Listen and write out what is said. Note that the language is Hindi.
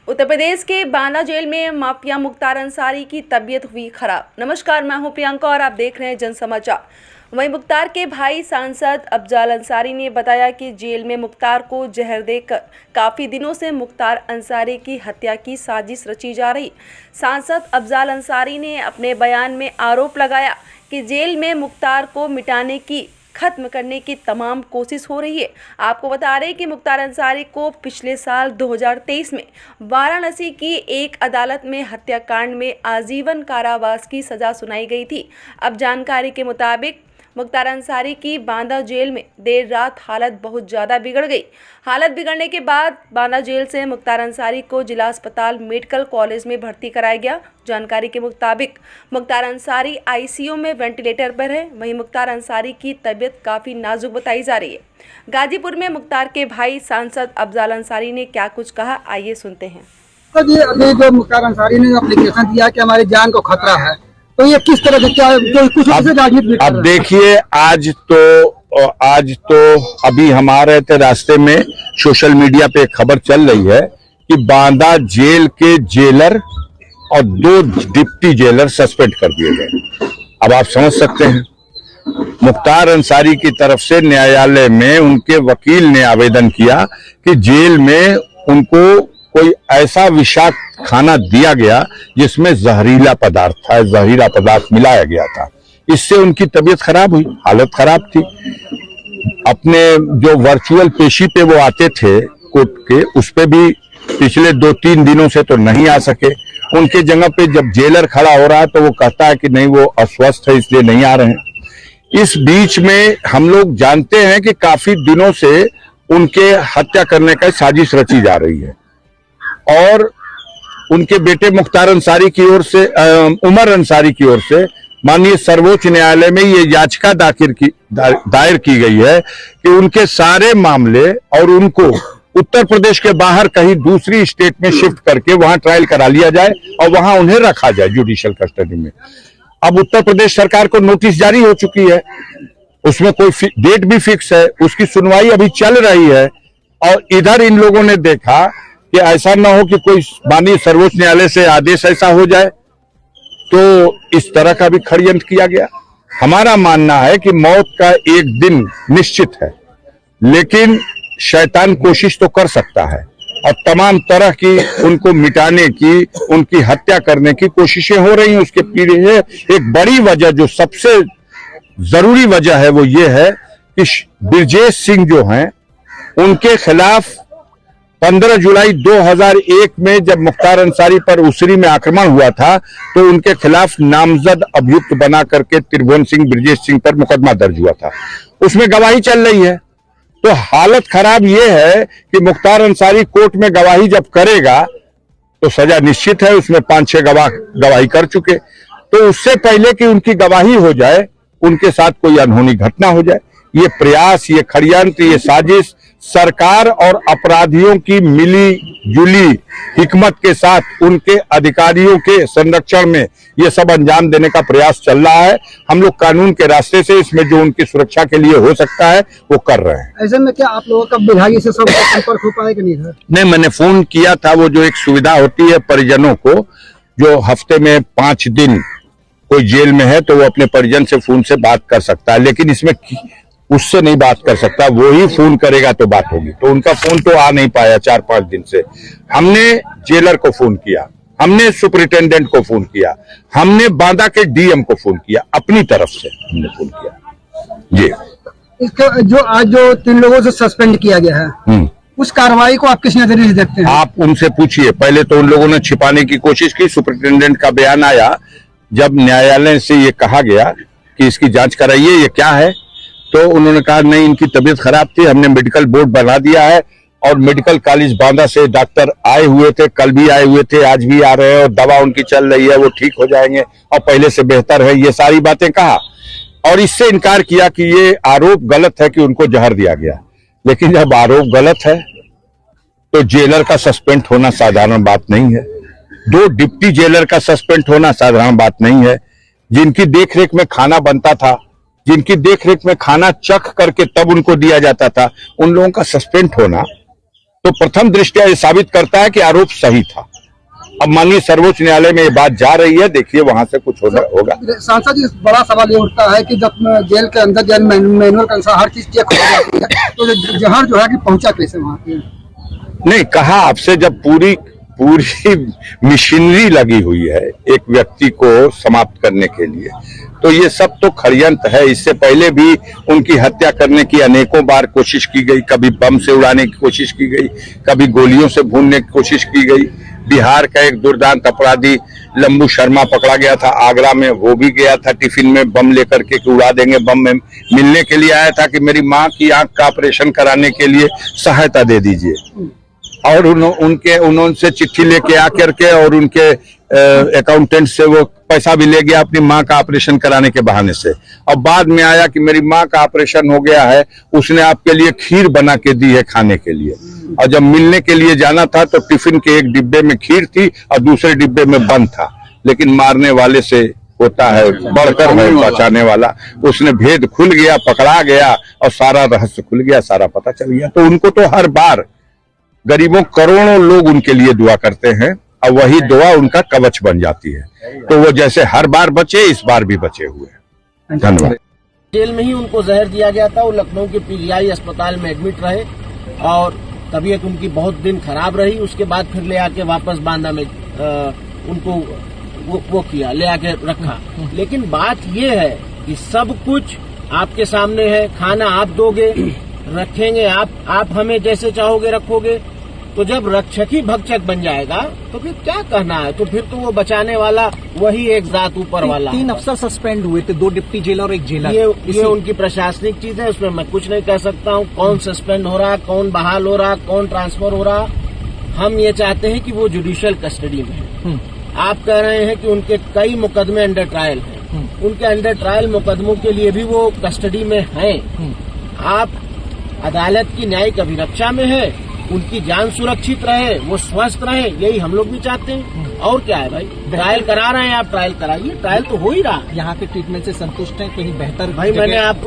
उत्तर प्रदेश के बांदा जेल में माफिया मुख्तार अंसारी की तबीयत हुई खराब। नमस्कार, मैं हूं प्रियंका और आप देख रहे हैं जन समाचार। वहीं मुख्तार के भाई सांसद अफजाल अंसारी ने बताया कि जेल में मुख्तार को जहर देकर काफ़ी दिनों से मुख्तार अंसारी की हत्या की साजिश रची जा रही। सांसद अफजाल अंसारी ने अपने बयान में आरोप लगाया कि जेल में मुख्तार को मिटाने की खत्म करने की तमाम कोशिश हो रही है। आपको बता रहे हैं कि मुख्तार अंसारी को पिछले साल 2023 में वाराणसी की एक अदालत में हत्याकांड में आजीवन कारावास की सजा सुनाई गई थी। अब जानकारी के मुताबिक मुख्तार अंसारी की बांदा जेल में देर रात हालत बहुत ज़्यादा बिगड़ गई। हालत बिगड़ने के बाद बांदा जेल से मुख्तार अंसारी को जिला अस्पताल मेडिकल कॉलेज में भर्ती कराया गया। जानकारी के मुताबिक मुख्तार अंसारी आईसीयू में वेंटिलेटर पर है। वहीं मुख्तार अंसारी की तबीयत काफ़ी नाजुक बताई जा रही है। गाजीपुर में मुख्तार के भाई सांसद अफजाल अंसारी ने क्या कुछ कहा, आइए सुनते हैं। तो ये अभी जो मुख्तार अंसारी ने एप्लीकेशन दिया कि हमारी जान को खतरा है, तो ये किस तरह से क्या कुछ राजनीति? अब देखिए, आज तो अभी हमारे थे रास्ते में सोशल मीडिया पे खबर चल रही है कि बांदा जेल के जेलर और 2 डिप्टी जेलर सस्पेंड कर दिए गए। अब आप समझ सकते हैं, मुख्तार अंसारी की तरफ से न्यायालय में उनके वकील ने आवेदन किया कि जेल में उनको कोई ऐसा विषाक्त खाना दिया गया जिसमें जहरीला पदार्थ मिलाया गया था। इससे उनकी तबीयत खराब हुई, हालत खराब थी। अपने जो वर्चुअल पेशी पे वो आते थे कोर्ट के, उस पे भी पिछले 2-3 दिनों से तो नहीं आ सके। उनके जगह पे जब जेलर खड़ा हो रहा है तो वो कहता है कि नहीं, वो अस्वस्थ है इसलिए नहीं आ रहे हैं। इस बीच में हम लोग जानते हैं कि काफी दिनों से उनके हत्या करने का साजिश रची जा रही है और उनके बेटे मुख्तार अंसारी की ओर से, उमर अंसारी की ओर से माननीय सर्वोच्च न्यायालय में ये याचिका दायर की गई है कि उनके सारे मामले और उनको उत्तर प्रदेश के बाहर कहीं दूसरी स्टेट में शिफ्ट करके वहां ट्रायल करा लिया जाए और वहां उन्हें रखा जाए जुडिशियल कस्टडी में। अब उत्तर प्रदेश सरकार को नोटिस जारी हो चुकी है, उसमें कोई डेट भी फिक्स है, उसकी सुनवाई अभी चल रही है। और इधर इन लोगों ने देखा कि ऐसा ना हो कि कोई माननीय सर्वोच्च न्यायालय से आदेश ऐसा हो जाए, तो इस तरह का भी षड्यंत्र किया गया। हमारा मानना है कि मौत का एक दिन निश्चित है, लेकिन शैतान कोशिश तो कर सकता है और तमाम तरह की उनको मिटाने की, उनकी हत्या करने की कोशिशें हो रही हैं। उसके पीछे एक बड़ी वजह, जो सबसे जरूरी वजह है, वो ये है कि ब्रजेश सिंह जो हैं, उनके खिलाफ 15 जुलाई 2001 में जब मुख्तार अंसारी पर उसरी में आक्रमण हुआ था तो उनके खिलाफ नामजद अभियुक्त बना करके त्रिभुवन सिंह, ब्रजेश सिंह पर मुकदमा दर्ज हुआ था। उसमें गवाही चल रही है। तो हालत खराब यह है कि मुख्तार अंसारी कोर्ट में गवाही जब करेगा तो सजा निश्चित है। उसमें 5-6 गवाह गवाही कर चुके, तो उससे पहले कि उनकी गवाही हो जाए, उनके साथ कोई अनहोनी घटना हो जाए। ये प्रयास, ये षड्यंत्र, ये साजिश सरकार और अपराधियों की मिली जुली हिकमत के साथ उनके अधिकारियों के संरक्षण में ये सब अंजाम देने का प्रयास चल रहा है। हम लोग कानून के रास्ते से इसमें जो उनकी सुरक्षा के लिए हो सकता है वो कर रहे हैं। ऐसे में क्या आप लोगों का विभागीय से सब संपर्क हो पाएगा? नहीं, मैंने फोन किया था। वो जो एक सुविधा होती है परिजनों को, जो हफ्ते में 5 दिन कोई जेल में है तो वो अपने परिजन से फोन से बात कर सकता है, लेकिन इसमें उससे नहीं बात कर सकता, वो ही फोन करेगा तो बात होगी। तो उनका फोन तो आ नहीं पाया 4-5 दिन से। हमने जेलर को फोन किया, हमने सुपरिटेंडेंट को फोन किया, हमने बांदा के डीएम को फोन किया, अपनी तरफ से हमने फोन किया जी। इसका जो आज जो 3 लोगों से सस्पेंड किया गया है, उस कार्रवाई को आप किस नजरिए से देखते हैं? आप उनसे पूछिए। पहले तो उन लोगों ने छिपाने की कोशिश की। सुपरिटेंडेंट का बयान आया जब न्यायालय से ये कहा गया कि इसकी जांच कराइए, ये क्या है, तो उन्होंने कहा नहीं, इनकी तबीयत खराब थी, हमने मेडिकल बोर्ड बना दिया है और मेडिकल कॉलेज बांदा से डॉक्टर आए हुए थे, कल भी आए हुए थे, आज भी आ रहे हैं और दवा उनकी चल रही है, वो ठीक हो जाएंगे और पहले से बेहतर है। ये सारी बातें कहा और इससे इनकार किया कि ये आरोप गलत है कि उनको जहर दिया गया। लेकिन जब आरोप गलत है तो जेलर का सस्पेंड होना साधारण बात नहीं है। 2 डिप्टी जेलर का सस्पेंड होना साधारण बात नहीं है। जिनकी देखरेख में खाना बनता था, जिनकी देखरेख में खाना चख करके तब उनको दिया जाता था, उन लोगों का सस्पेंड होना तो प्रथम दृष्टया ये साबित करता है कि आरोप सही था। अब माननीय सर्वोच्च न्यायालय में ये बात जा रही है, देखिए वहां से कुछ होगा। सांसद जी, बड़ा सवाल ये उठता है कि जब जेल के अंदर जेल मैनुअल के अनुसार हर चीज चेक हो जाती है, तो जहर जो है कि पहुंचा कैसे वहां पे? नहीं, कहा आपसे, जब पूरी मशीनरी लगी हुई है एक व्यक्ति को समाप्त करने के लिए, तो ये सब तो षड्यंत्र है। इससे पहले भी उनकी हत्या करने की अनेकों बार कोशिश की गई, कभी बम से उड़ाने की कोशिश की गई, कभी गोलियों से भूनने की कोशिश की गई। बिहार का एक दुर्दांत अपराधी लंबू शर्मा पकड़ा गया था आगरा में, वो भी गया था टिफिन में बम लेकर के कि उड़ा देंगे बम में, मिलने के लिए आया था कि मेरी माँ की आंख का ऑपरेशन कराने के लिए सहायता दे दीजिए, और उन्होंने चिट्ठी लेके आकर के और उनके अकाउंटेंट से वो पैसा भी ले गया अपनी माँ का ऑपरेशन कराने के बहाने से। और बाद में आया कि मेरी माँ का ऑपरेशन हो गया है, उसने आपके लिए खीर बना के दी है खाने के लिए। और जब मिलने के लिए जाना था तो टिफिन के एक डिब्बे में खीर थी और दूसरे डिब्बे में बंद था, लेकिन मारने वाले से होता है बढ़कर है बचाने वाला। उसने भेद खुल गया, पकड़ा गया और सारा रहस्य खुल गया, सारा पता चल गया। तो उनको तो हर बार गरीबों करोड़ों लोग उनके लिए दुआ करते हैं और वही दुआ उनका कवच बन जाती है। तो वो जैसे हर बार बचे, इस बार भी बचे हुए हैं। धन्यवाद। जेल में ही उनको जहर दिया गया था। वो लखनऊ के पीजीआई अस्पताल में एडमिट रहे और तबीयत उनकी बहुत दिन खराब रही। उसके बाद फिर ले आके वापस बांदा में उनको वो किया, ले आके रखा। लेकिन बात ये है कि सब कुछ आपके सामने है। खाना आप दोगे, रखेंगे आप हमें जैसे चाहोगे रखोगे। तो जब रक्षक ही भक्षक बन जाएगा तो फिर क्या कहना है? तो फिर तो वो बचाने वाला वही एक जात ऊपर वाला। 3 अफसर सस्पेंड हुए थे, 2 डिप्टी जेलर और 1 जेलर। ये उनकी प्रशासनिक चीज है, उसमें मैं कुछ नहीं कह सकता हूँ। कौन सस्पेंड हो रहा, कौन बहाल हो रहा, कौन ट्रांसफर हो रहा, हम ये चाहते हैं कि वो जुडिशियल कस्टडी में है। आप कह रहे हैं कि उनके कई मुकदमे अंडर ट्रायल हैं। उनके अंडर ट्रायल मुकदमों के लिए भी वो कस्टडी में हैं। आप अदालत की न्यायिक अभिरक्षा में है, उनकी जान सुरक्षित रहे, वो स्वस्थ रहे, यही हम लोग भी चाहते हैं। और क्या है भाई, ट्रायल करा रहे हैं आप, ट्रायल कराइए, ट्रायल तो हो ही रहा। यहाँ के ट्रीटमेंट से संतुष्ट हैं? कहीं बेहतर? भाई मैंने आपको